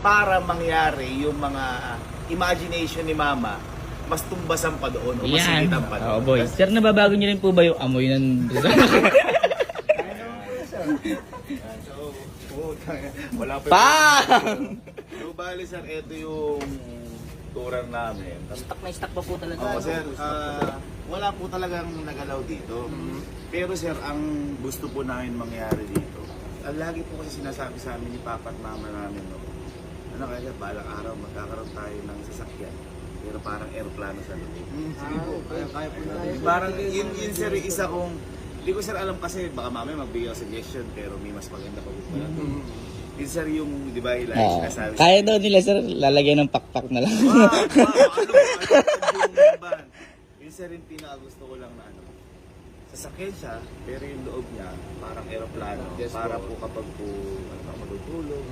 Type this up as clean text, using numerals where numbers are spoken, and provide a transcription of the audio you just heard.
para mangyari yung mga imagination ni Mama, mas tumbasan pa doon o mas Yan. sigitan pa Oo, doon. boy. Sir, nababago niyo rin po ba yung amoy ng... Wala pa. Pang! So, bali sir, ito yung tourer namin. Stock na stock pa po talaga. Oo sir, wala po talagang nagalaw dito. Pero sir, ang gusto po namin mangyari dito, lagi po kasi sinasabi sa amin ni Papa at Mama namin, no, ano kaya balang araw magkakaroon tayo ng sasakyan. Pero parang aeroplano sa loob. Sige po, kaya po natin. Parang yun sir, isa kong, hindi ko sir alam kasi baka mamaya magbigay ako suggestion pero may mas maganda pa po pala. Yun sir yung, di ba, like sinasabi Kaya daw nila, sir, lalagyan ng pakpak na lang. Yun sir yung pinakagusto ko lang na ano. Sasakyan siya, pero yung loob niya parang aeroplano. Yes, para po. po kapag po matutulog,